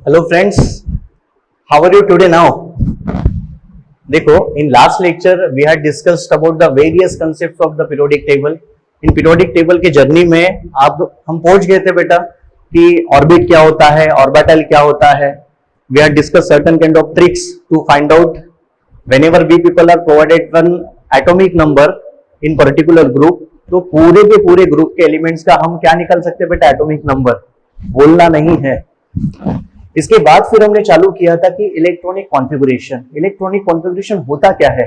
Hello friends, how are you today now? देखो, in last lecture we had discussed about the various concepts of the periodic table. In periodic table के journey में आप हम पहुंच गए थे बेटा कि ऑर्बिट क्या होता है, ऑर्बिटल क्या होता है. We had discussed certain kind of tricks to find out whenever we people are provided one atomic number in particular group, तो पूरे के पूरे ग्रुप के एलिमेंट्स का हम क्या निकाल सकते हैं बेटा, एटॉमिक नंबर. बोलना नहीं है. इसके बाद फिर हमने चालू किया था कि इलेक्ट्रॉनिक कॉन्फ़िगरेशन. इलेक्ट्रॉनिक कॉन्फ़िगरेशन होता क्या है.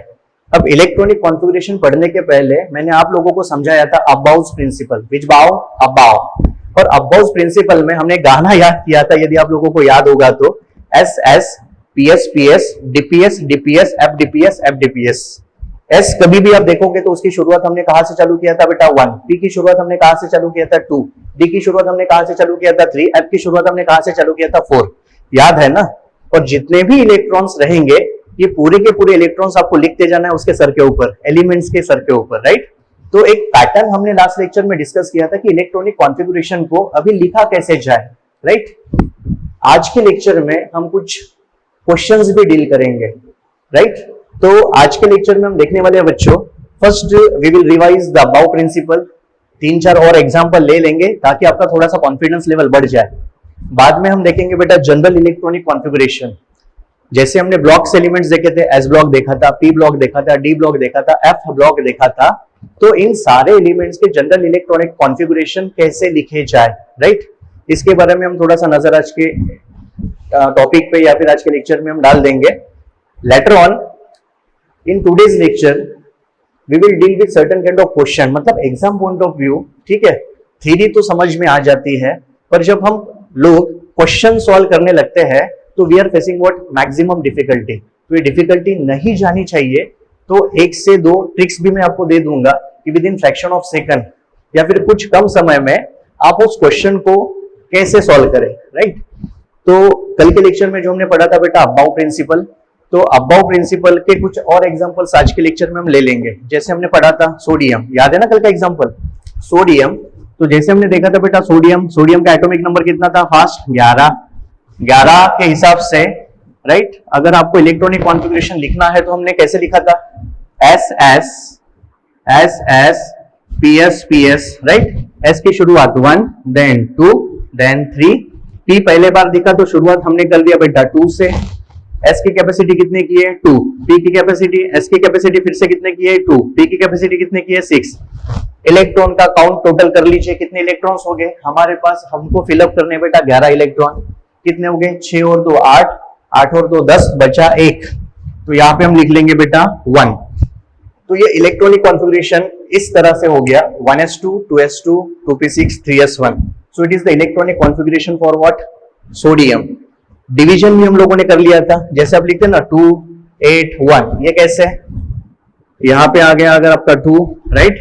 अब इलेक्ट्रॉनिक कॉन्फ़िगरेशन पढ़ने के पहले मैंने आप लोगों को समझाया था अबाउस प्रिंसिपल. विच बाउ? अबाउ. और अबाउस प्रिंसिपल में हमने गाना याद किया था, यदि आप लोगों को याद होगा तो, S s p s p S DPS DPS F DPS F DPS. S कभी भी आप देखोगे तो उसकी शुरुआत हमने कहां से चालू किया था बेटा, 1. पी की शुरुआत हमने कहां से चालू किया था, 2. डी की शुरुआत हमने कहां से चालू किया था, 3. एफ की शुरुआत हमने कहां से चालू किया था, 4. याद है ना. और जितने भी इलेक्ट्रॉन्स रहेंगे ये पूरे के पूरे इलेक्ट्रॉन्स आपको लिखते जाना है उसके सर के ऊपर, एलिमेंट्स के सर के ऊपर, राइट. तो एक पैटर्न हमने लास्ट लेक्चर में डिस्कस किया था कि इलेक्ट्रॉनिक कॉन्फ़िगरेशन को अभी लिखा कैसे जाए, राइट. आज के लेक्चर में हम कुछ क्वेश्चंस भी डील करेंगे, राइट. तो आज के लेक्चर में हम देखने वाले हैं बच्चों, first we will revise the aufbau principle. 3-4 और एग्जांपल ले लेंगे ताकि आपका थोड़ा सा कॉन्फिडेंस लेवल बढ़ जाए. बाद में हम देखेंगे बेटा जनरल इलेक्ट्रॉनिक कॉन्फ़िगरेशन. जैसे हमने ब्लॉक्स एलिमेंट्स देखे थे, एस ब्लॉक देखा था, पी ब्लॉक देखा था, डी ब्लॉक देखा था, एफ ब्लॉक देखा था. तो इन सारे एलिमेंट्स के जनरल इलेक्ट्रॉनिक कॉन्फ़िगरेशन कैसे लिखे जाए, राइट. इसके बारे में हम थोड़ा सा नजर आज के टॉपिक पे या फिर आज के लेक्चर में हम डाल देंगे. Later on in today's lecture we will deal with certain kind of question. मतलब एग्जाम पॉइंट ऑफ व्यू, ठीक है, थ्योरी तो समझ में आ जाती है, पर जब हम लोग क्वेश्चन सॉल्व करने लगते हैं तो we are facing what, maximum difficulty. तो ये डिफिकल्टी नहीं जानी चाहिए. तो 1 से 2 ट्रिक्स भी मैं आपको दे दूंगा कि with in fraction of second या फिर कुछ कम समय में आप उस क्वेश्चन को कैसे सॉल्व करें, राइट. तो कल के लेक्चर में जो हमने पढ़ा था बेटा अबाउ प्रिंसिपल, तो अबाउ प्रिंसिपल के कुछ और एग्जांपल्स आज के लेक्चर में हम ले लेंगे. जैसे हमने पढ़ा था सोडियम, याद है ना कल का एग्जांपल, सोडियम. तो जैसे हमने देखा था बेटा सोडियम का एटॉमिक नंबर कितना था, फर्स्ट 11 के हिसाब से, राइट. अगर आपको इलेक्ट्रॉनिक कॉन्फ़िगरेशन लिखना है तो हमने कैसे लिखा था, S s p S, right. S की शुरुआत 1, देन 2, देन 3. पी पहले बार दिखा तो शुरुआत हमने कर दिया बेटा 2 से. एस की कैपेसिटी कितने की है, 2. पी की कैपेसिटी, एस की कैपेसिटी फिर से कितने की है, 2. पी की कैपेसिटी कितने की है, 6. इलेक्ट्रॉन का काउंट टोटल कर लीजिए, कितने इलेक्ट्रॉन्स हो गए हमारे पास. हमको फिलअप करने बेटा 11 इलेक्ट्रॉन. कितने हो गए, 6 और 2 8, 8 और 2 10, बचा 1. तो यहाँ पे हम लिख लेंगे बेटा 1. तो ये इलेक्ट्रॉनिक कॉन्फ़िगरेशन इस तरह से हो गया, 1s2 2s2 2p6 3s1. So it is the electronic configuration for what, sodium. Division भी हम लोगों ने कर लिया था. जैसे आप लिखते हैं ना 2 8 1, ये कैसे, यहाँ पे आ गया अगर आपका 2, राइट.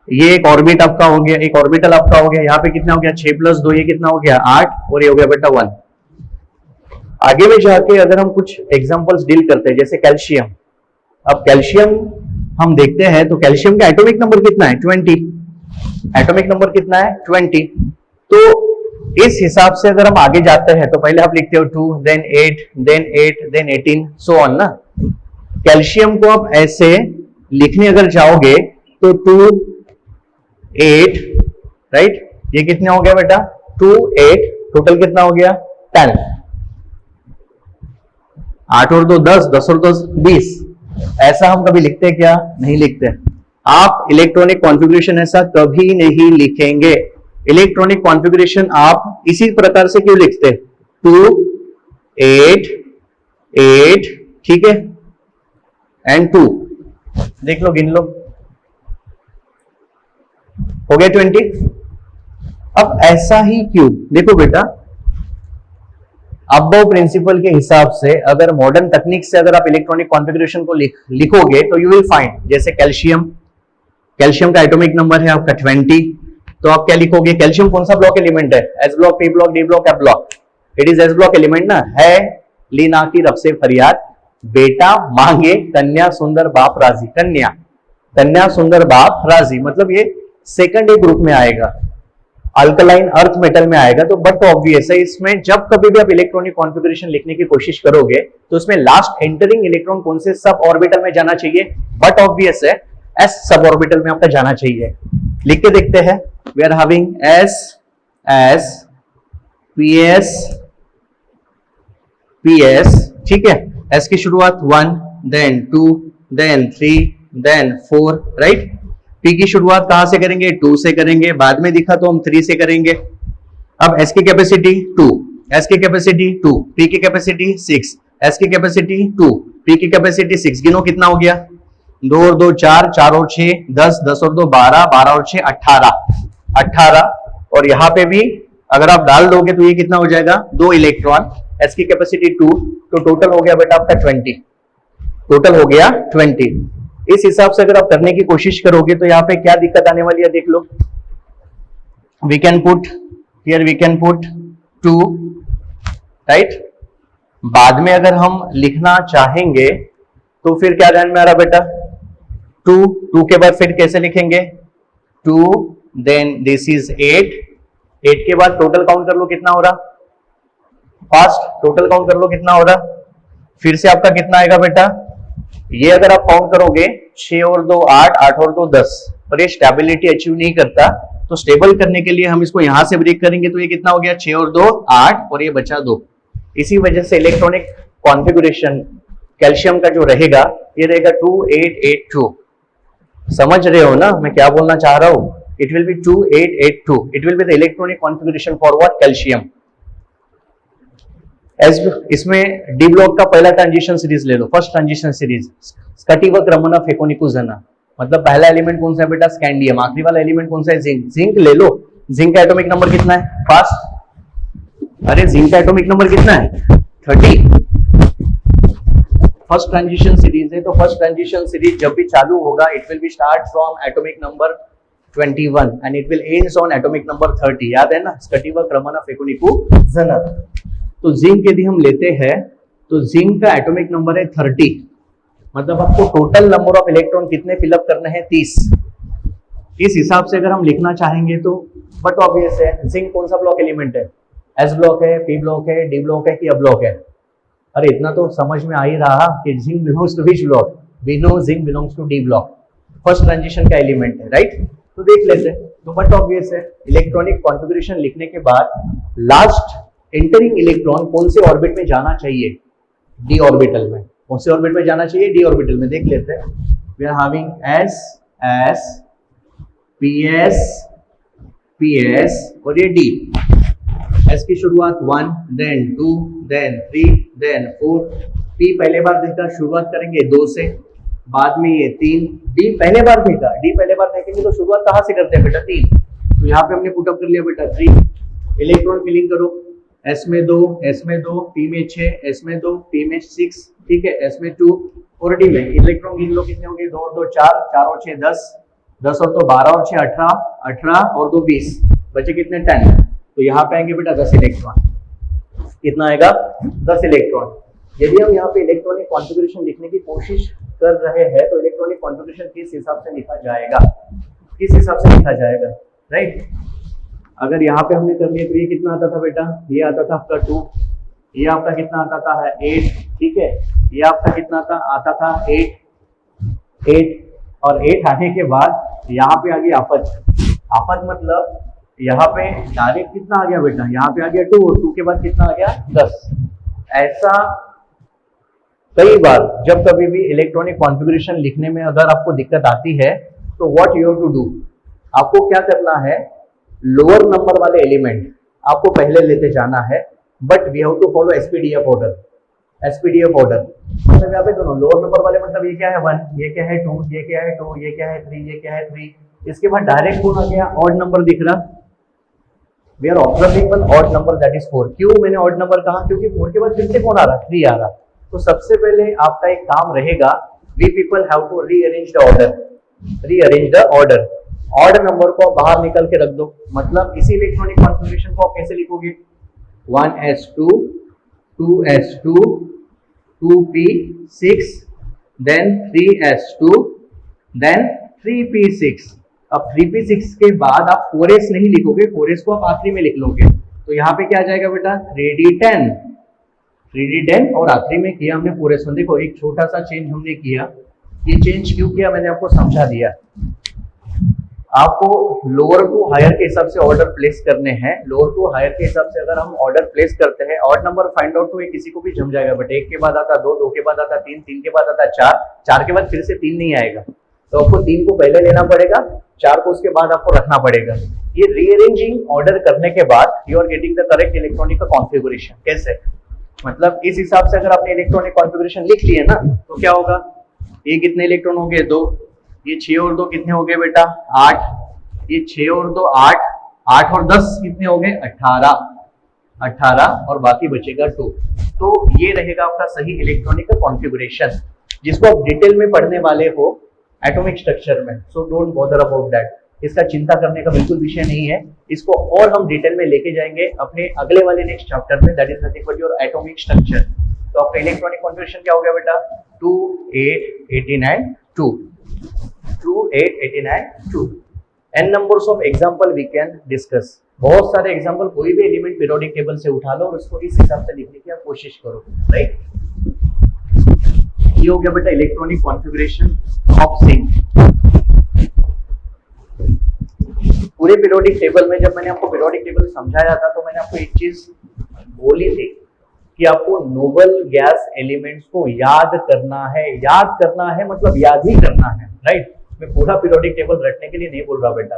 ये एक ऑर्बिट आपका हो गया, एक ऑर्बिटल आपका हो गया. यहाँ पे कितना हो गया, 6 + 2, ये कितना हो गया 8, और ये हो गया बेटा 1. आगे में जाके अगर हम कुछ एग्जांपल्स डील करते हैं, जैसे कैल्शियम. अब कैल्शियम हम देखते हैं तो कैल्शियम का एटॉमिक नंबर कितना है, 20. एटॉमिक नंबर कितना है, 20. तो इस हिसाब से अगर हम आगे जाते हैं तो पहले आप लिखते हो 2, then 8, then 8, then 18, so on ना. कैल्शियम को आप ऐसे लिखने अगर जाओगे तो 2 8, राइट. ये कितना हो गया बेटा, 2 8, टोटल कितना हो गया 10. 8 और 2 10, 10 और 2 20. ऐसा हम कभी लिखते हैं क्या, नहीं लिखते. आप इलेक्ट्रॉनिक कॉन्फ़िगरेशन ऐसा कभी नहीं लिखेंगे. इलेक्ट्रॉनिक कॉन्फ़िगरेशन आप इसी प्रकार से क्यों लिखते, 2 8 8, ठीक है, एंड 2. देख लो, गिन लो, हो गया 20. अब ऐसा ही क्यों, देखो बेटा अबाउ प्रिंसिपल के हिसाब से अगर मॉडर्न तकनीक से अगर आप इलेक्ट्रॉनिक कॉन्फ़िगरेशन को लिखोगे तो यू विल फाइंड, जैसे कैल्शियम का एटॉमिक नंबर है आपका 20. तो आप क्या लिखोगे, कैल्शियम कौन सा ब्लॉक एलिमेंट है, S block, P block, D block, F block. It is S block element ना. है लीना की रफ से फरियाद, बेटा मांगे कन्या सुंदर बाप राजी. कन्या सुंदर बाप राजी, मतलब ये सेकंड ए ग्रुप में आएगा. अल्कलाइन अर्थ मेटल में आएगा। तो बट ऑब्वियस है, इसमें जब कभी भी आप इलेक्ट्रॉनिक कॉन्फ़िगरेशन लिखने की कोशिश करोगे तो उसमें लास्ट एंटरिंग इलेक्ट्रॉन कौन से सब ऑर्बिटल में जाना चाहिए? बट ऑब्वियस है, एस सब ऑर्बिटल में आपका जाना चाहिए। लिख के देखते हैं, we are having s s p s p s, ठीक है। एस की शुरुआत 1, then 2, then 3, then 4, right. P की शुरुआत कहां से करेंगे? 2 से करेंगे, बाद में दिखा तो हम 3 से करेंगे। अब एस की कैपेसिटी 2, एस की कैपेसिटी 2, पी की कैपेसिटी 6, एस की कैपेसिटी 2, पी की कैपेसिटी 6। गिनो कितना हो गया? 2 और 2 4, 4 और 6 10, 10 और 2 12, 12 और 6 18। और यहां पे भी अगर आप डाल दोगे तो ये कितना हो जाएगा? 2 इलेक्ट्रॉन। एस की कैपेसिटी 2, तो टोटल हो गया बेटा आपका 20, टोटल हो गया 20। इस हिसाब से अगर आप करने की कोशिश करोगे तो यहाँ पे क्या दिक्कत आने वाली है देख लो। We can put here, we can put 2, right. बाद में अगर हम लिखना चाहेंगे तो फिर क्या ध्यान में आ रहा बेटा? 2 के बाद फिर कैसे लिखेंगे? 2, देन दिस इज 8 के बाद टोटल काउंट कर लो कितना हो रहा? फास्ट टोटल काउंट कर लो कितना हो रहा? फिर से आपका कितना आएगा बेटा? ये अगर आप काउंट करोगे 6 और 2 8, 8 और 2 10, पर ये स्टेबिलिटी अचीव नहीं करता। तो स्टेबल करने के लिए हम इसको यहां से ब्रेक करेंगे तो ये कितना हो गया? 6 और 2 8 और ये बचा 2। इसी वजह से इलेक्ट्रॉनिक कॉन्फ़िगरेशन कैल्शियम का जो रहेगा ये रहेगा 2882। समझ रहे हो ना मैं क्या बोलना चाह रहा हूं? It will be 2882, it will be the electronic configuration for what? Calcium. इसमें डी ब्लॉक का पहला ट्रांजिशन सीरीज ले लो, फर्स्ट ट्रांजिशन सीरीज स्कटिवक रमना फेकोनिकुजना, मतलब पहला एलिमेंट कौन सा है बेटा? स्कैंडियम। आखिरी वाला एलिमेंट कौन सा है? जिंक। जिंक ले लो। जिंक का एटॉमिक नंबर कितना है? फास्ट, अरे जिंक का एटॉमिक नंबर कितना है? 30। फर्स्ट ट्रांजिशन सीरीज है, तो फर्स्ट ट्रांजिशन सीरीज जब भी चालू होगा it will be start from atomic number 21 and it will ends on atomic number 30। याद है ना? स्कटिवक रमना फेकोनिकुजना। तो जिंक यदि हम लेते हैं तो जिंक का एटॉमिक नंबर है 30, मतलब आपको टोटल नंबर ऑफ इलेक्ट्रॉन कितने फिलअप करने हैं? 30। इस हिसाब से अगर हम लिखना चाहेंगे तो बट ऑब्वियस है, जिंक कौन सा ब्लॉक एलिमेंट है? एस ब्लॉक है, पी ब्लॉक है, डी ब्लॉक है कि अब ब्लॉक है? अरे इतना तो समझ में आ ही रहा कि zinc belongs to which block? We know zinc belongs to d block, first transition का एलिमेंट है, राइट। तो देख लेते हैं। तो बट ऑब्वियस है, इलेक्ट्रॉनिक कॉन्फ़िगरेशन लिखने के बाद लास्ट एंटरिंग इलेक्ट्रॉन कौन से ऑर्बिट में जाना चाहिए? डी ऑर्बिटल में। कौन से ऑर्बिट में जाना चाहिए? डी ऑर्बिटल में। देख लेते हैं। We are having s s p s p s और ये डी। एस की शुरुआत 1, देन 2, देन 3, देन 4। पी पहले बार देखा, शुरुआत करेंगे 2 से, बाद में ये 3। डी पहले बार देखा, डी पहले बार देखेंगे तो शुरुआत कहां से करते हैं बेटा? 3। तो यहाँ पे हमने पुटअप कर लिया बेटा 3। इलेक्ट्रॉन फिलिंग करो। एस में 2, एस में 2, पी में 6, एस में 2, पी में 6, ठीक है, एस में 2 और डी में। इलेक्ट्रॉन गिन लो कितने होंगे? 2 और 2 4, 4 और 6 10, 10 और 2 12 और 6 18, 18 और 2 20, बचे कितने? 10। तो यहाँ पे आएंगे बेटा 10 इलेक्ट्रॉन। कितना आएगा? 10 इलेक्ट्रॉन। यदि हम यहाँ पे इलेक्ट्रॉनिक कॉन्फ़िगरेशन लिखने की कोशिश कर रहे हैं तो इलेक्ट्रॉनिक कॉन्फ़िगरेशन किस हिसाब से लिखा जाएगा? किस हिसाब से लिखा जाएगा, राइट। अगर यहाँ पे हमने कर लिया तो ये कितना आता था बेटा? ये आता था आपका 2, ये आपका कितना आता था? 8, ठीक है। ये आपका कितना आता था? 8 और 8 आने के बाद यहाँ पे आ गया आपद। आपद मतलब यहाँ पे डायरेक्ट कितना आ गया बेटा? यहाँ पे आ गया 2 और 2 के बाद कितना आ गया? 10। ऐसा कई बार जब कभी भी इलेक्ट्रॉनिक कॉन्फ़िगरेशन लिखने में अगर आपको दिक्कत आती है तो what you have to do, आपको क्या करना है? लोअर नंबर वाले एलिमेंट आपको पहले लेते जाना है, but we have to follow SPDF order. SPDF order मतलब यहाँ पे दोनों लोअर नंबर वाले, मतलब ये क्या है? 1, ये क्या है? 2, ये क्या है? 2, ये क्या है? 3, ये क्या है? 3। इसके बाद डायरेक्ट कौन आ गया? ऑड नंबर दिख रहा। We are observing one odd number, that is 4। क्यों मैंने ऑड नंबर कहा? क्योंकि 4 के बाद फिर से कौन आ रहा? 3 आ रहा। तो सबसे पहले आपका एक काम रहेगा, we people have to rearrange the order. Rearrange the order. Odd number को बाहर निकल के रख दो, मतलब इसी इलेक्ट्रॉनिक कॉन्फ़िगरेशन को आप कैसे लिखोगे? 1s2, 2s2, 2p6, then 3s2, then 3p6। अब 3p6 के बाद आप 4s नहीं लिखोगे, 4s को आप आखिरी में लिख लोगे, तो यहाँ पे क्या आ जाएगा बेटा 3d10, 3d10 और आखिरी में किया हमने 4s1। देखो एक छोटा सा चेंज हमने किया, ये चेंज क्यों किया मैंने आपको समझा दिया। आपको लोअर टू हायर के हिसाब से ऑर्डर प्लेस करने हैं, लोअर टू हायर के हिसाब से अगर हम ऑर्डर प्लेस करते हैं, ऑड नंबर फाइंड आउट तो ये किसी को भी जम जाएगा, बट एक के बाद आता दो, दो के बाद आता तीन, तीन के बाद आता चार, चार के बाद फिर से तीन नहीं आएगा, तो आपको तीन को पहले लेना पड़ेगा, चार को उसके बाद आपको रखना पड़ेगा। ये रीअरेंजिंग ऑर्डर करने के बाद you are getting the correct electronic configuration. कैसे, मतलब इस हिसाब से अगर आपने इलेक्ट्रॉनिक कॉन्फ़िगरेशन लिख लिए ना, तो क्या होगा, ये कितने इलेक्ट्रॉन हो गए 2, ये 6 और 2 कितने हो गए बेटा 8, ये 6 और 2 8, 8 और 10 कितने हो गए 18, 18 और बाकी बचेगा 2। तो ये रहेगा आपका सही इलेक्ट्रॉनिक कॉन्फ़िगरेशन, जिसको आप डिटेल में पढ़ने वाले हो एटॉमिक स्ट्रक्चर में, so don't bother about that. इसका चिंता करने का बिल्कुल विषय नहीं है, इसको और हम डिटेल में लेके जाएंगे अपने अगले वाले नेक्स्ट चैप्टर में, that is nothing but your atomic structure. तो आपका इलेक्ट्रॉनिक कॉन्फ़िगरेशन क्या हो गया बेटा 2 8 89 2, 2 8 89 2। n numbers of example we can discuss, बहुत सारे एग्जांपल, कोई भी एलिमेंट पीरियोडिक टेबल से उठा लो और उसको इस हिसाब से लिखने की आप कोशिश करो, राइट। ये हो गया बेटा इलेक्ट्रॉनिक कॉन्फ़िगरेशन ऑफ जिंक। पूरे पीरियोडिक टेबल में जब मैंने आपको पीरियोडिक टेबल समझाया था, तो मैंने आपको एक चीज बोली थी कि आपको नोबल गैस एलिमेंट्स को याद करना है, याद करना है मतलब याद ही करना है, राइट। मैं पूरा पीरियोडिक टेबल रटने के लिए नहीं बोल रहा बेटा,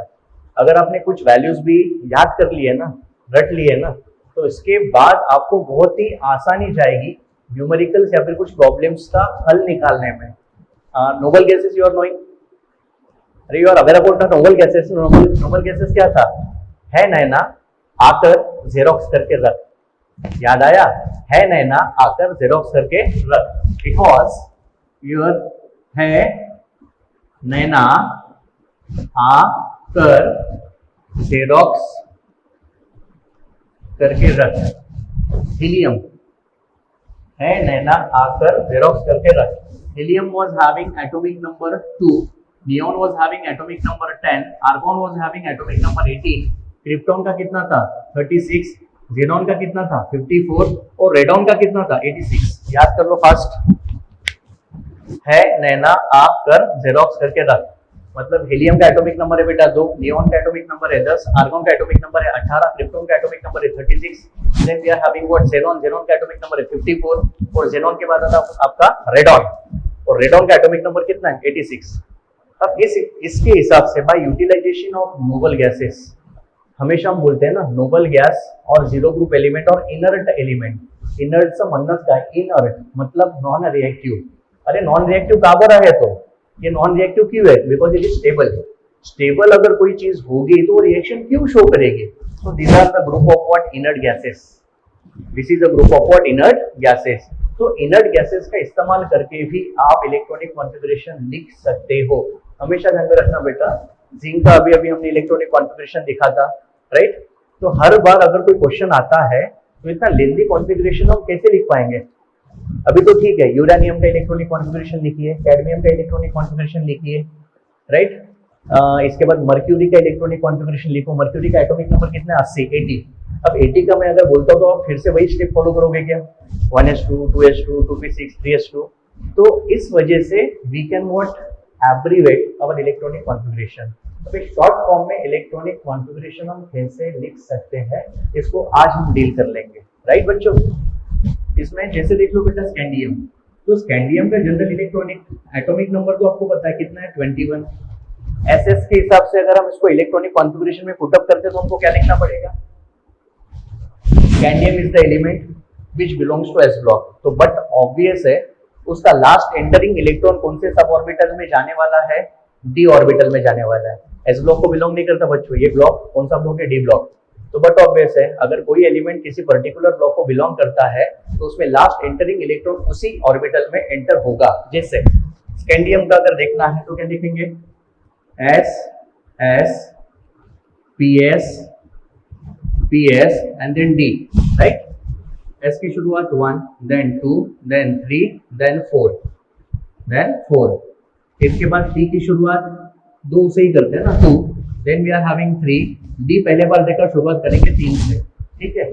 अगर आपने कुछ वैल्यूज भी याद कर लिए ना, रट लिए ना, तो इसके बाद आपको बहुत ही आसानी जाएगी न्यूमेरिकल्स या फिर कुछ प्रॉब्लम्स का हल निकालने में। Noble gases you are knowing, अरे you are aware about the noble gases. Noble gases क्या था, है नैना आकर जेरोक्स करके रख, याद आया, है नैना आकर जेरोक्स करके रख, बिकॉज योर है नैना आकर जेरोक्स करके रख, हीलियम है नैना आकर जेरोक्स करके रख। Helium was having atomic number 2, neon was having atomic number 10, argon was having atomic number 18, krypton का कितना था 36, ज़ेनॉन का कितना था 54 और रेडॉन का कितना था 86। याद कर लो फास्ट, है नैना आकर जेरोक्स करके रख, मतलब हीलियम का एटॉमिक नंबर है बेटा 2, नियोन का एटॉमिक नंबर है 10, आर्गोन का एटॉमिक नंबर है 18, क्रिप्टॉन का एटॉमिक नंबर है 36, then we are having what xenon, xenon का एटॉमिक नंबर है 54 और ज़ेनॉन के बाद आता आपका रेडॉन, और रेडॉन का एटॉमिक नंबर कितना है 86। अब इसके हिसाब से by utilization of noble gases, हमेशा हम बोलते हैं ना नोबल गैस और जीरो ग्रुप एलिमेंट और इनर्ट एलिमेंट, इनर्ट से मतलब क्या है, इनर्ट मतलब नॉन रिएक्टिव। अरे नॉन रिएक्टिव कहाँ पर है, तो ये नॉन रिएक्टिव क्यों है, because it is stable. Stable अगर कोई चीज होगी तो रिएक्शन क्यों शो करेगी, so these are the group of what inert gases, this is a group of what inert gases। तो इनर्ट गैसेस का इस्तेमाल करके भी आप इलेक्ट्रॉनिक कॉन्फ़िगरेशन लिख सकते हो, हमेशा ध्यान में रखना बेटा। जिंक का अभी हमने इलेक्ट्रॉनिक कॉन्फ़िगरेशन लिखा था, राइट। तो हर बार अगर कोई क्वेश्चन आता है तो इतना लेंथी कॉन्फ़िगरेशन हम कैसे लिख पाएंगे। अभी तो ठीक है, यूरेनियम का इलेक्ट्रॉनिक कॉन्फ़िगरेशन लिखिए, कैडमियम का इलेक्ट्रॉनिक कॉन्फ़िगरेशन लिखिए, राइट। इसके बाद मर्क्यूरी का इलेक्ट्रॉनिक कॉन्फ़िगरेशन लिखो, मर्क्यूरी का एटॉमिक नंबर कितना है 80, 80। अब 80 का मैं अगर बोलता हूं तो आप फिर से वही स्टेप फॉलो करोगे क्या, 1s2 2s2 2p6 3s2। तो इस वजह से we can what abbreviate our electronic configuration. तो एक शॉर्ट फॉर्म में इलेक्ट्रॉनिक कॉन्फ़िगरेशन हम कैसे लिख सकते हैं, इसको आज हम डील कर लेंगे, राइट बच्चों। इसमें जैसे देख लो बेटा स्कैंडियम, तो स्कैंडियम का जनरल इलेक्ट्रॉनिक एटॉमिक नंबर तो आपको पता है कितना है 21। एसएस के हिसाब से अगर हम इसको इलेक्ट्रॉनिक कॉन्फ़िगरेशन में पुट अप करते हैं तो हमको क्या लिखना पड़ेगा, scandium is the element which belongs to s block. तो बट ऑब्वियस है उसका लास्ट एंटरिंग इलेक्ट्रॉन कौन से सब ऑर्बिटल में जाने वाला है, डी ऑर्बिटल में जाने वाला है। एस ब्लॉक को बिलोंग नहीं करता बच्चों, ये ब्लॉक कौन सा ब्लॉक है, डी ब्लॉक। तो बट ऑब्वियस है अगर कोई एलिमेंट किसी पर्टिकुलर ब्लॉक को बिलोंग करता है तो उसमें लास्ट एंटरिंग इलेक्ट्रॉन उसी ऑर्बिटल में एंटर होगा। जैसे स्कैंडियम का अगर देखना है तो क्या लिखेंगे, S S P S P S and then D, right? S की शुरुआत 1, then 2, then 3, then 4, then 4। इसके बाद T की शुरुआत 2 से ही करते हैं ना, 2, then we are having 3, d पहले बार देखकर शुरुआत करेंगे 3 से, ठीक है।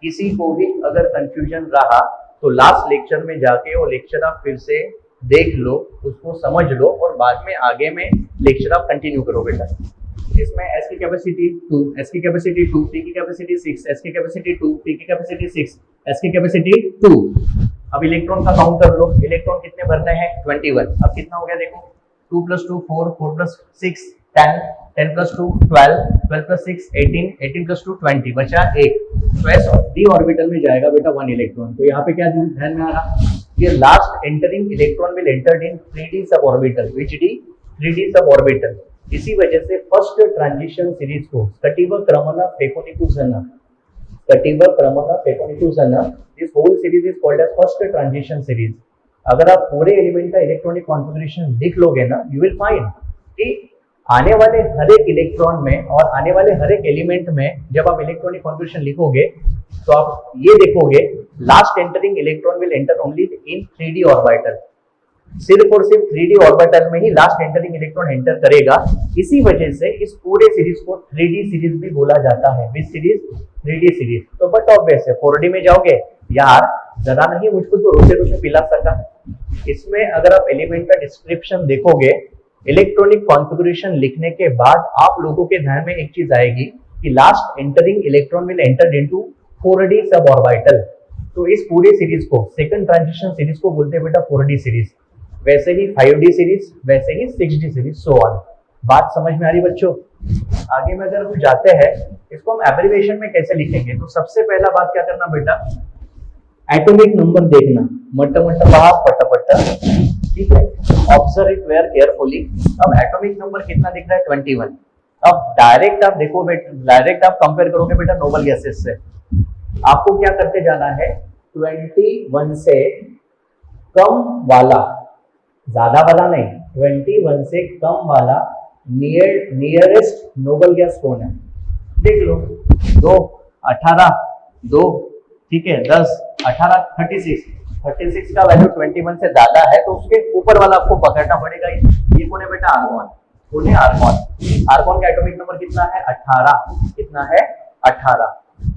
किसी को भी अगर कंफ्यूजन रहा तो लास्ट लेक्चर में जाके वो लेक्चर आप फिर से देख लो, उसको समझ लो और बाद में आगे में लेक्चर आप कंटिन्यू करो बेटा। इसमें एस की कैपेसिटी 2, एस की कैपेसिटी 2, पी की कैपेसिटी 6, एस की कैपेसिटी 2, पी की कैपेसिटी 6, एस की कैपेसिटी 2। अब इलेक्ट्रॉन का काउंट कर लो, इलेक्ट्रॉन कितने भरने हैं 21। अब कितना हो गया देखो, 2 + 2 4, 4 + 6 10, 10 + 2 12, 12 + 6 18, 18 + 2 20, बचा 1। तो एस डी ऑर्बिटल में जाएगा बेटा 1 इलेक्ट्रॉन। तो यहाँ पे क्या ध्यान में आ रहा, ये last entering electron will enter in 3d sub orbital, which D 3d sub orbital. इसी वजह से फर्स्ट ट्रांजिशन सीरीज को कटिव क्रमना फेकोनिकुसना, कटिव क्रमना फेकोनिकुसना, this whole series is called as first transition series. अगर आप पूरे एलिमेंट का इलेक्ट्रॉनिक कॉन्फ़िगरेशन लिख लोगे ना, यू विल फाइंड कि आने वाले हर एक इलेक्ट्रॉन में और आने वाले हर एक एलिमेंट में जब आप इलेक्ट्रॉनिक कॉन्फ़िगरेशन लिखोगे तो आप ये देखोगे last entering electron will enter only in 3d orbital. सिर्फ और सिर्फ 3d ऑर्बिटल में ही लास्ट एंटरिंग इलेक्ट्रॉन एंटर करेगा। इसी वजह से इस पूरे सीरीज को 3d सीरीज भी बोला जाता है। विच सीरीज? 3d series. तो बट ऑब्वियस है 4d में जाओगे यार, जरा नहीं मुझको तो रोते रोते पिला सका। इसमें अगर आप एलिमेंट का डिस्क्रिप्शन देखोगे, इलेक्ट्रॉनिक कॉन्फ़िगरेशन लिखने के बाद आप लोगों के ध्यान में एक चीज आएगी कि last entering electron will enter into 4d sub orbital. तो इस पूरी सीरीज को सेकंड ट्रांजिशन सीरीज को बोलते हैं बेटा 4d सीरीज। वैसे ही 5d सीरीज, वैसे ही 6d सीरीज, सो ऑन। बात समझ में आ रही बच्चों? आगे में अगर हम जाते हैं, इसको हम एब्रिविएशन में कैसे लिखेंगे, तो सबसे पहला बात क्या करना बेटा, एटॉमिक नंबर देखना, मट्टा मट्टा बहा पट्टा पट्टा, ठीक है। Observe it very carefully. अब एटॉमिक नंबर कितना दिख रहा है 21। अब डायरेक्ट आप देखो बेटा, डायरेक्ट आप कंपेयर करोगे बेटा नोबल गैसेस से। आपको क्या करते जाना है, 21 से कम वाला, ज्यादा वाला नहीं, 21 से कम वाला नियरेस्ट नोबल गैस कौन है, देख लो। 2 18 2, ठीक है, 10 18 36 का वैल्यू 21 से ज्यादा है तो उसके ऊपर वाला आपको पकड़ना पड़ेगा। ये कौन है बेटा, आर्गॉन। कौन है, आर्गॉन। आर्गॉन का एटॉमिक नंबर कितना है 18। कितना है 18।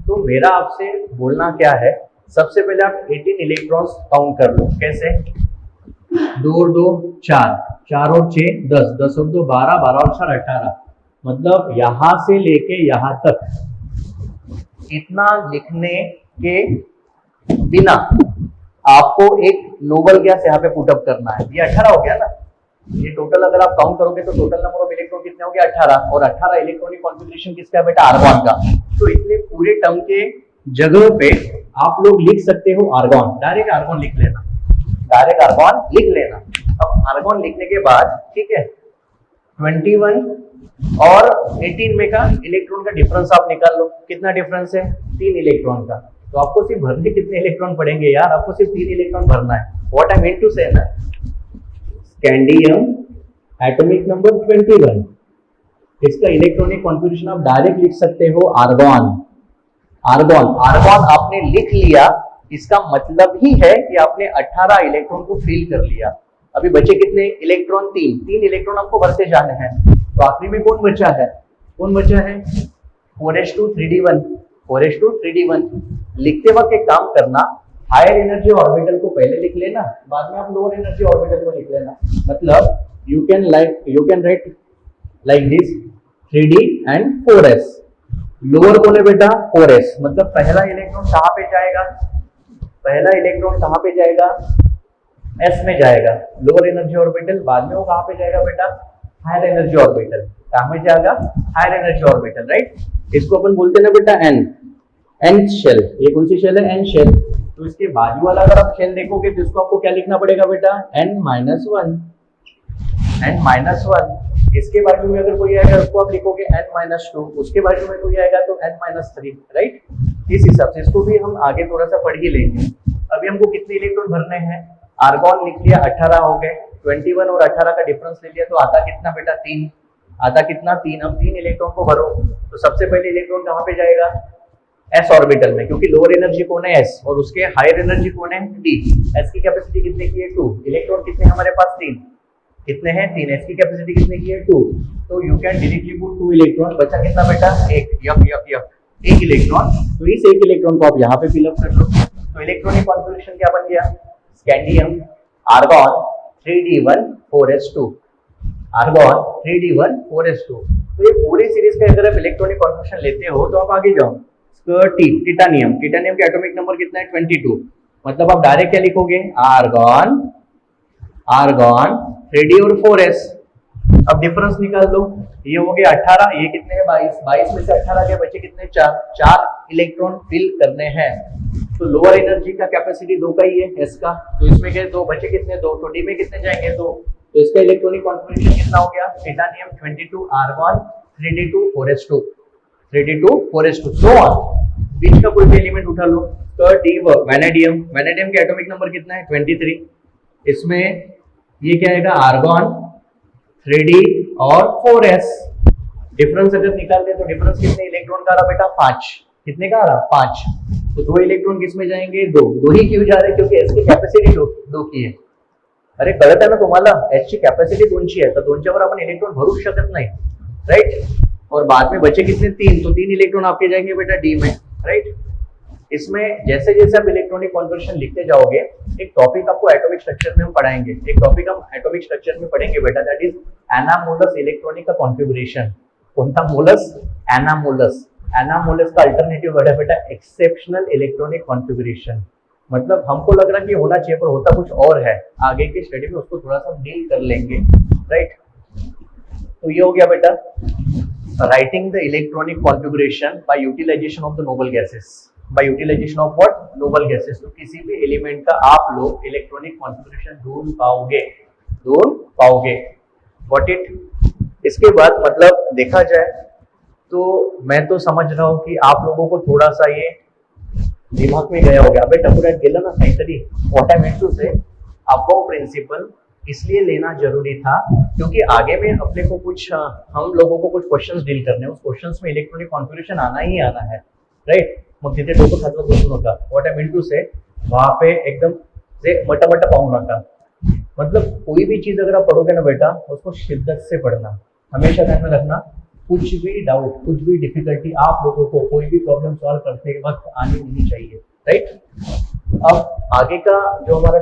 तो मेरा आपसे बोलना क्या है, सबसे पहले आप 18 इलेक्ट्रॉन्स काउंट कर लो। कैसे, 2 और 2 4, 4 और 6 10, 10 और 2 12, 12 और 4 18। मतलब यहां से लेके यहां तक इतना लिखने के बिना आपको एक नोबल गैस यहाँ पे पुटअप करना है। ये 18 हो गया ना, ये टोटल अगर आप काउंट करोगे तो टोटल नंबर ऑफ इलेक्ट्रॉन कितने हो गए 18, और 18 इलेक्ट्रॉनिक कॉन्फ़िगरेशन किसका है बेटा, आर्गॉन का। तो इतने पूरे टर्म के जगह पे आप लोग लिख सकते हो आर्गॉन, डायरेक्ट आर्गॉन लिख लेना, डायरेक्ट आर्गॉन लिख लेना। अब आर्गॉन लिखने के बाद, ठीक है, 21 और 18 में का इलेक्ट्रॉन का डिफरेंस आप निकाल लो। कितना डिफरेंस है, 3 इलेक्ट्रॉन का। तो आपको सिर्फ भरने कितने इलेक्ट्रॉन पड़ेंगे यार, आपको सिर्फ 3 इलेक्ट्रॉन भरना है। व्हाट आई मीन टू से ना, स्कैंडियम एटॉमिक नंबर 21, इसका इलेक्ट्रॉनिक कॉन्फ़िगरेशन आप डायरेक्ट लिख सकते हो आर्गॉन। आर्गॉन आर्गॉन आपने लिख लिया, इसका मतलब ही है कि आपने 18 इलेक्ट्रॉन को फिल कर लिया। अभी बचे कितने इलेक्ट्रॉन, 3 इलेक्ट्रॉन आपको भरते जाने हैं। तो आखिरी में कौन बचा है, कौन बचा है 4s2 3d1, 4s2 3d1। लिखते वक्त एक काम करना, हायर एनर्जी ऑर्बिटल को पहले लिख लेना, बाद में आप लोअर एनर्जी ऑर्बिटल को लिख लेना। मतलब you can write like this 3d and 4s। Lower कौन है बेटा 4s, मतलब पहला इलेक्ट्रॉन कहां पे जाएगा, पहला इलेक्ट्रॉन कहां पे जाएगा, s में जाएगा, लोअर एनर्जी ऑर्बिटल। बाद में वो कहां पे जाएगा बेटा, हायर एनर्जी ऑर्बिटल। कहां में जाएगा, हायर एनर्जी ऑर्बिटल, राइट। इसको अपन बोलते हैं ना बेटा n शेल। ये कौन सी शेल है, n शेल। तो इसके बाजू वाला अगर आप शेल देखोगे तो इसको आपको क्या लिखना पड़ेगा बेटा, n-1, n-1। इसके बाजू में अगर कोई आएगा उसको आप लिखोगे n-2, उसके बाजू में कोई आएगा तो n-3, राइट। इस हिसाब से इसको भी हम आगे थोड़ा सा पढ़ ही लेंगे। अभी हमको कितने इलेक्ट्रॉन भरने हैं, आर्गॉन लिख लिया 18 हो गए, 21 और 18 का डिफरेंस ले लिया तो आता कितना बेटा 3, आता कितना 3। अब 3 इलेक्ट्रॉन को भरो। तो सबसे पहले इलेक्ट्रॉन कहां पे जाएगा, s ऑर्बिटल में, क्योंकि लोअर एनर्जी कौन है s और उसके हायर एनर्जी कौन है d। s की कैपेसिटी कितने की है 2, इलेक्ट्रॉन कितने हमारे पास 3, कितने हैं 3, s की कैपेसिटी कितने की है 2, तो you can directly put 2 electron, बचा कितना बेटा एक, एक इलेक्ट्रॉन, तो इस एक इलेक्ट्रॉन को आप यहाँ पे फिलअप कर लो, तो इलेक्ट्रॉनिक कॉन्फ़िगरेशन क्या बन गया, scandium argon 3d1 4s2, argon 3d1 4s2। तो ये पूरी सीरीज का अगर आप इलेक्ट्रॉनिक कॉन्फ़िगरेशन लेते हो तो आप आगे जाओ, टिटानियम, टिटानियम का एटॉमिक नंबर कितना है 22, मतलब आप डायरेक्ट क्या लिखोगे आर्गॉन, आर्गॉन 3d और 4s। अब डिफरेंस निकाल दो, ये हो गया 18, ये कितने हैं 22, 22 में से 18 के बचे कितने 4 इलेक्ट्रॉन फिल करने हैं, तो लोअर एनर्जी का कैपेसिटी 2 का ही है s का, तो इसमें के 2 बचे कितने 2, तो d में कितने जाएंगे 2, तो इसका इलेक्ट्रॉनिक कॉन्फ़िगरेशन कितना हो गया titanium 22 argon 3d2 4s2, 3d2 4s2 so on, बीच का कोई भी एलिमेंट उठा लो, तो डी वैनेडियम, वैनेडियम का एटॉमिक नंबर कितना है 23, इसमें ये क्या आएगा आर्गॉन 3d और 4s, डिफरेंस अगर निकालते तो डिफरेंस कितने इलेक्ट्रॉन का आ रहा बेटा 5, कितने का आ रहा 5, तो 2 इलेक्ट्रॉन किस में जाएंगे 2 ही क्यों जा रहे हैं, क्योंकि s की कैपेसिटी 2 की है, अरे कळत आहे ना तुम्हाला, s ची कैपेसिटी 2 ची आहे, तर 2 च्या वर आपण इलेक्ट्रॉन भरू शकत नाही, राइट, और बाद में बचे कितने 3, तो 3 इलेक्ट्रॉन आपके जाएंगे बेटा d में, राइट। इसमें जैसे जैसे आप इलेक्ट्रॉनिक कॉन्फ़िगरेशन लिखते जाओगे, एक टॉपिक आपको एटॉमिक स्ट्रक्चर में हम पढ़ाएंगे, एक टॉपिक हम एटॉमिक स्ट्रक्चर में पढ़ेंगे बेटा, दैट इज एनामोलस इलेक्ट्रॉनिक का कॉन्फ़िगरेशन, कौन-सा मोलस, एनामोलस, एनामोलस का अल्टरनेटिव वर्ड है बेटा एक्सेप्शनल इलेक्ट्रॉनिक कॉन्फ़िगरेशन, मतलब हमको लग रहा कि होना चाहिए पर होता कुछ और है, आगे की स्टडी में उसको थोड़ा सा डील कर लेंगे, राइट। तो ये हो गया बेटा writing the electronic configuration by utilization of the noble gases, by utilization of what noble gases, तो किसी भी एलिमेंट का आप लोग इलेक्ट्रॉनिक कॉन्फ़िगरेशन ढूंढ पाओगे, व्हाट इट। इसके बाद मतलब देखा जाए तो मैं तो समझ रहा हूँ कि आप लोगों को थोड़ा सा ये दिमाग में गया होगा, बेटा पूरा गेला ना काहीतरी, व्हाट आई मीन टू से अबव प्रिंसिपल इसलिए लेना जरूरी था क्योंकि आगे में अपने को कुछ हम लोगों को कुछ क्वेश्चंस डील करने हैं, उस क्वेश्चंस में इलेक्ट्रॉनिक कॉन्फ़िगरेशन आना ही आना है, राइट। मग तिथे डोकं खात बसू नका, व्हाट आई मीन टू से वहां पे एकदम से मटा पाहू नका, मतलब कोई भी चीज अगर आप पढ़ोगे ना बेटा उसको शिद्दत से पढ़ना, हमेशा ध्यान में रखना, कुछ भी डाउट कुछ भी डिफिकल्टी आप लोगों को कोई भी प्रॉब्लम सॉल्व करते वक्त आनी नहीं चाहिए, राइट। अब आगे का जो हमारा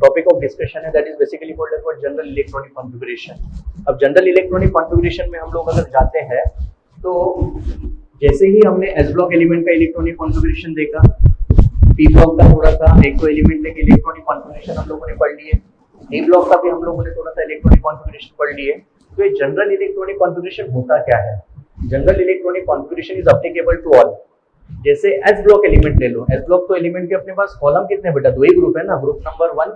टॉपिक ऑफ डिस्कशन है that is basically called as what general electronic configuration. अब जनरल इलेक्ट्रॉनिक कॉन्फ़िगरेशन में हम लोग अगर जाते हैं तो जैसे ही हमने एस ब्लॉक एलिमेंट का इलेक्ट्रॉनिक कॉन्फ़िगरेशन देखा, पी ब्लॉक का थोड़ा सा एक तो एलिमेंट लेके इलेक्ट्रॉनिक कॉन्फ़िगरेशन हम लोगों ने पढ़ लिए, डी ब्लॉक का भी हम लोगों ने थोड़ा सा इलेक्ट्रॉनिक कॉन्फ़िगरेशन पढ़ लिए, तो ये जनरल इलेक्ट्रॉनिक कॉन्फ़िगरेशन होता क्या है, general electronic configuration is applicable to all. जैसे एस ब्लॉक एलिमेंट ले लो, एस ब्लॉक तो एलिमेंट के अपने पास कॉलम कितने बेटा 2 ही ग्रुप है ना, ग्रुप नंबर 1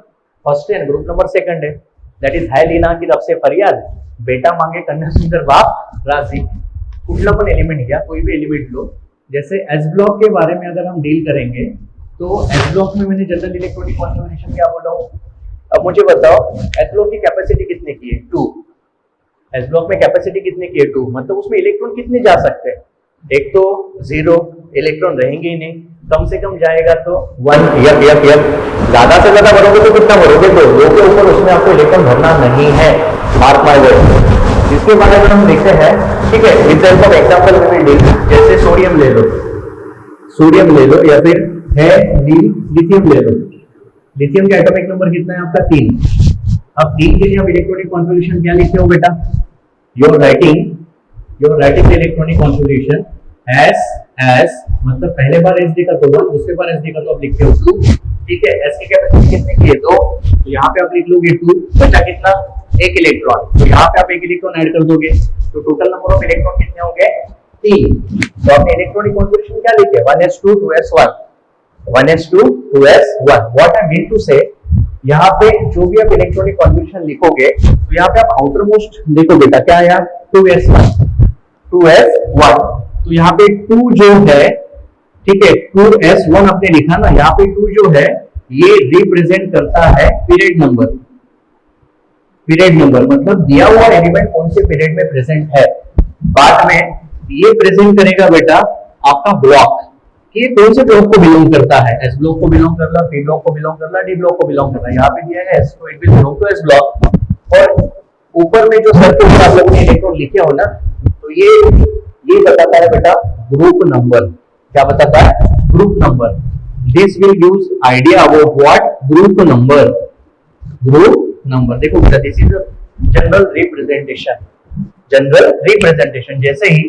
फर्स्ट है, ग्रुप नंबर सेकंड है, दैट इज है लीना की रब से फरियाद, बेटा मांगे कन्या सुंदर बाप राजी, कुठला पण एलिमेंट घ्या, कोई भी एलिमेंट लो। जैसे एस ब्लॉक के बारे में अगर हम डील करेंगे तो एस ब्लॉक में मैंने जनरल इलेक्ट्रॉनिक कॉन्फ़िगरेशन क्या बोला हूँ, अब मुझे बताओ एस ब्लॉक की कैपेसिटी कितने की है 2, एस ब्लॉक में कैपेसिटी कितने की है 2, मतलब उसमें इलेक्ट्रॉन कितने जा सकते हैं, एक तो 0 इलेक्ट्रॉन रहेंगे ही नहीं, कम से कम जाएगा तो 1, यप ज्यादा से ज्यादा भरोगे तो कितना भरोगे, तो 2 के ऊपर उसमें आपको इलेक्ट्रॉन भरना नहीं है, मार्क माय वर्ड। इसके बाद अगर हम देखते हैं, ठीक है, with the help of example we will deal, जैसे सोडियम ले लो या फिर है लिथियम ले लो, लिथियम का एटॉमिक नंबर कितना है आपका 3, अब 3 के लिए आप इलेक्ट्रॉनिक कॉन्फ़िगरेशन क्या लिखते हो बेटा, you are writing the electronic configuration s मतलब पहले बार एस देखा तो 1, दूसरे बार एस देखा तो आप लिखते हो 2, ठीक है। एस की कैपेसिटी कितने की है 2, तो यहाँ पे आप लिख लोगे 2, बचा कितना 1 इलेक्ट्रॉन, तो यहाँ पे आप 1 इलेक्ट्रॉन ऐड कर दोगे, तो टोटल नंबर ऑफ इलेक्ट्रॉन कितने हो गए 3, तो आपने इलेक्ट्रॉनिक कॉन्फ़िगरेशन क्या लिखे 1s2 2s1, 1s2 2s1, what I mean to से यहाँ पे जो भी आप इलेक्ट्रॉनिक कॉन्फ़िगरेशन लिखोगे तो यहाँ पे आप आउटर मोस्ट देखो बेटा क्या आया 2s1, तो यहाँ पे 2 जो है, ठीक है 2s1 आपने लिखा ना, यहाँ पे 2 जो है ये रिप्रेजेंट करता है पीरियड नंबर, मतलब दिया हुआ एलिमेंट कौन से पीरियड में प्रेजेंट है, बाद में ये प्रेजेंट करेगा बेटा आपका ब्लॉक, कि कौन से ब्लॉक को बिलोंग करता है, एस ब्लॉक को बिलोंग कर रहा, पी ब्लॉक को बिलोंग कर रहा, डी ब्लॉक को बिलोंग कर रहा, यहाँ पे दिया है एस, तो it will belong to s block, और ऊपर में जो सर के ऊपर आप लोगों ने इलेक्ट्रॉन लिखे हो ना, तो ये बताता है बेटा ग्रुप नंबर। क्या बताता है? Group number. This will gives idea about what? Group number. Group number देखो बेटा, this is general representation. General representation जैसे ही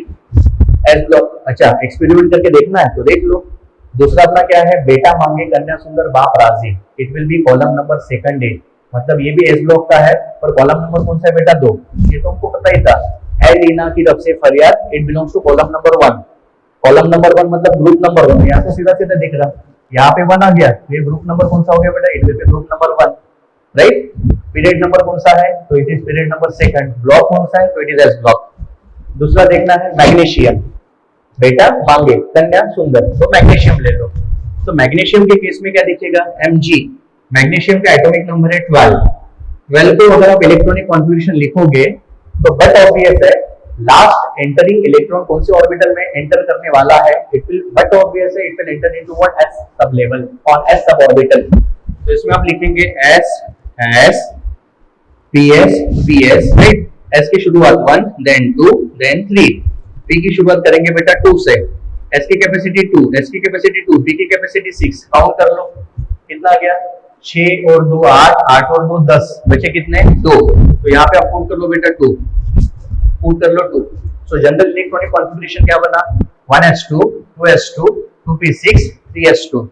एस ब्लॉक, अच्छा एक्सपेरिमेंट करके देखना है तो देख लो। दूसरा अपना क्या है? बेटा मांगे कन्या सुंदर बाप राजी। It will be column number second ए, मतलब ये भी एस ब्लॉक का है, पर कॉलम नंबर कौन सा है बेटा? 2। ये तो हमको पता ही था। है लीना की रब से फरियाद, it belongs to column number 1। Column number 1 मतलब ग्रुप नंबर 1। यहाँ तो सीधा सीधा दिख रहा, यहाँ पे 1 आ गया, ये ग्रुप नंबर कौन सा हो गया बेटा? It will be group number 1, right. Period number कौन सा है? तो it is period number second. Block कौन सा है? तो इट इज एस ब्लॉक। दूसरा देखना है मैग्नीशियम। बेटा मांगे कन्या सुंदर, तो मैग्नीशियम ले लो। तो मैग्नीशियम के केस में क्या दिखेगा? Mg। मैग्नीशियम का एटॉमिक नंबर है 12। 12 को अगर आप इलेक्ट्रॉनिक कॉन्फ़िगरेशन लिखोगे तो बट ऑब्वियस है लास्ट एंटरिंग इलेक्ट्रॉन कौन से ऑर्बिटल में एंटर करने वाला है? इट विल, बट ऑब्वियस है it will enter into what? s sub level और s सब ऑर्बिटल। तो इसमें आप लिखेंगे s s p s p s, right. s की शुरुआत 1, देन 2, देन 3। p की शुरुआत करेंगे बेटा 2 से। s की कैपेसिटी 2, s की कैपेसिटी 2, p की कैपेसिटी 6। काउंट कर लो कितना आ गया? 6 और 2 8, 8 और 2 10, बचे कितने? 2। तो यहाँ पे आप पुट कर लो बेटा 2, पुट कर लो 2। सो जनरल इलेक्ट्रॉनिक कॉन्फ़िगरेशन क्या बना? 1s2 2s2 2p6 3s2।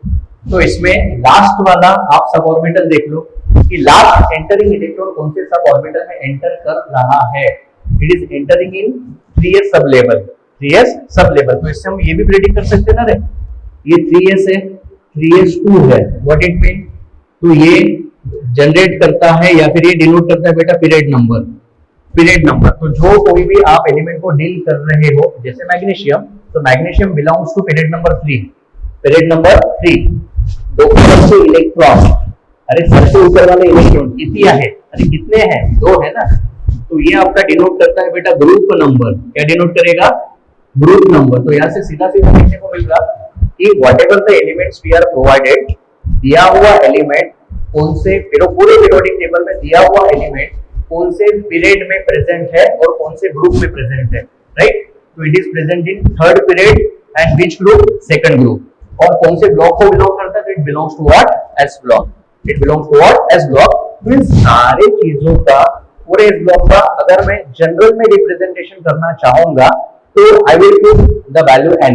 तो इसमें लास्ट वाला आप सब ऑर्बिटल देख लो कि लास्ट एंटरिंग इलेक्ट्रॉन कौन से सब ऑर्बिटल में एंटर कर रहा है। It is entering in 3s sub level, 3s sub level. तो इससे हम ये भी प्रेडिक्ट कर सकते हैं ना रे, ये 3s है, 3s2 है, व्हाट इट मीन? तो ये जनरेट करता है या फिर ये डिनोट करता है बेटा पीरियड नंबर। पीरियड नंबर, तो जो कोई भी आप एलिमेंट को डील कर रहे हो, जैसे मैग्नीशियम, तो magnesium belongs to period number 3। Period number 3। दो से इलेक्ट्रॉन, अरे सबसे ऊपर वाले इलेक्ट्रॉन कितने है? अरे कितने हैं? 2 है ना। तो ये आपका डिनोट करता है बेटा ग्रुप नंबर। क्या डिनोट करेगा? Group number. तो यहाँ से सीधा सीधा देखने को मिल रहा कि whatever the elements we are provided, दिया हुआ एलिमेंट कौन से पूरे पीरियोडिक टेबल में दिया हुआ एलिमेंट कौन से पीरियड में प्रेजेंट है और कौन से ग्रुप में प्रेजेंट है, राइट। तो it is present in third period and which group? Second group. और कौन से ब्लॉक को बिलोंग करता है? तो it belongs to what? S block. It belongs to what? S block. तो इन सारे चीजों का, पूरे एस ब्लॉक का अगर मैं जनरल में रिप्रेजेंटेशन करना चाहूंगा तो I will put the value n।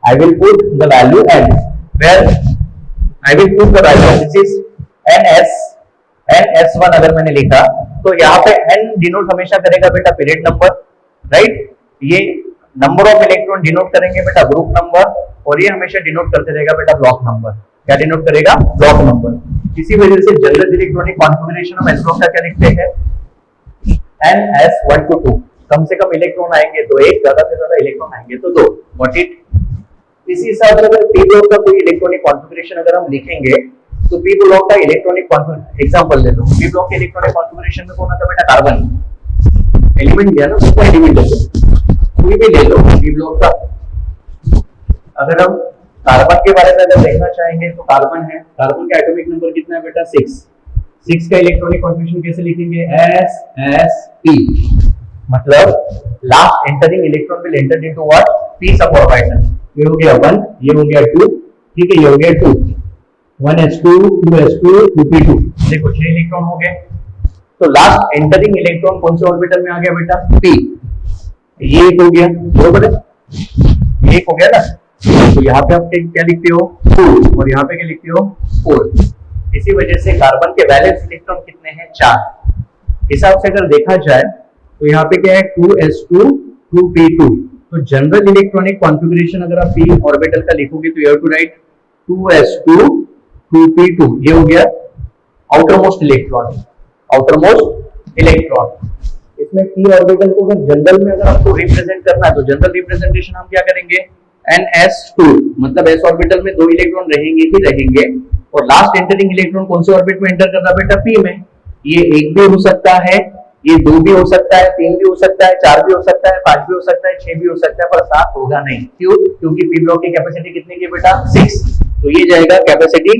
I will put the value n, where I will put the value, this is ns1 अगर मैंने लिखा तो यहाँ पे n डिनोट हमेशा करेगा बेटा पीरियड नंबर, राइट। ये नंबर ऑफ इलेक्ट्रॉन डिनोट करेंगे बेटा ग्रुप नंबर, और ये हमेशा डिनोट करते रहेगा बेटा ब्लॉक नंबर। क्या डिनोट करेगा? Block number. इसी वजह से general electronic configuration of S block का क्या लिखते हैं? ns1 to 2। कम से कम इलेक्ट्रॉन आएंगे तो 1, ज्यादा से ज्यादा इलेक्ट्रॉन आएंगे तो 2। What it? इसी हिसाब से अगर पी ब्लॉक का कोई इलेक्ट्रॉनिक कॉन्फ़िगरेशन अगर हम लिखेंगे तो पी ब्लॉक का इलेक्ट्रॉनिक कॉन्फ़िगरेशन एग्जांपल ले लो। पी ब्लॉक के इलेक्ट्रॉनिक कॉन्फ़िगरेशन में कौन आता है बेटा? कार्बन। एलिमेंट दिया ना, उसका एलिमेंट ले लो, कोई भी ले लो पी ब्लॉक का। अगर हम कार्बन के बारे में अगर देखना चाहेंगे तो कार्बन है, कार्बन का एटॉमिक नंबर कितना है बेटा? 6। 6 का इलेक्ट्रॉनिक कॉन्फ़िगरेशन कैसे लिखेंगे? SsP। मतलब last entering electron will enter into what? p sub orbital. ये हो गया 1, ये हो गया 2, ठीक है, ये हो गया 2, 1s2 2s2 2p2। देखो 6 इलेक्ट्रॉन हो गए। तो लास्ट एंटरिंग इलेक्ट्रॉन कौन से ऑर्बिटल में आ गया बेटा? p। ये एक हो गया, बरोबर है, ये एक हो गया ना। तो यहाँ पे आप क्या लिखते हो? 2, और यहाँ पे क्या लिखते हो? 4। इसी वजह से कार्बन के वैलेंस इलेक्ट्रॉन कितने हैं? 4। हिसाब से अगर देखा जाए तो यहाँ पे क्या है? 2s2 2p2। तो जनरल इलेक्ट्रॉनिक कॉन्फ़िगरेशन अगर आप p ऑर्बिटल का लिखोगे तो you have to right 2s2 2p2। ये हो गया आउटरमोस्ट इलेक्ट्रॉन, आउटरमोस्ट इलेक्ट्रॉन। इसमें p ऑर्बिटल को अगर जनरल में अगर आपको रिप्रेजेंट करना है तो जनरल रिप्रेजेंटेशन हम क्या करेंगे? ns2, मतलब s ऑर्बिटल में 2 इलेक्ट्रॉन रहेंगे ही रहेंगे, और लास्ट एंटरिंग इलेक्ट्रॉन कौन से ऑर्बिट में एंटर कर रहा है बेटा? p में। ये 1 भी हो सकता है, ये 2 भी हो सकता है, 3 भी हो सकता है, 4 भी हो सकता है, 5 भी हो सकता है, 6 भी हो सकता है, पर 7 होगा नहीं। क्यों? क्योंकि पी ब्लॉक की कैपेसिटी कितनी की बेटा? 6। तो ये जाएगा कैपेसिटी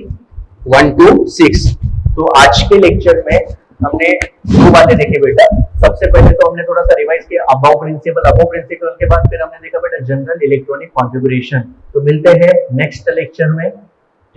1 to 6। तो आज के लेक्चर में हमने दो बातें देखी बेटा। सबसे पहले तो हमने थोड़ा सा रिवाइज किया अबाव प्रिंसिपल के बाद फिर हमने देखा बेटा जनरल इलेक्ट्रॉनिक कॉन्फ़िगरेशन। तो मिलते हैं नेक्स्ट लेक्चर में।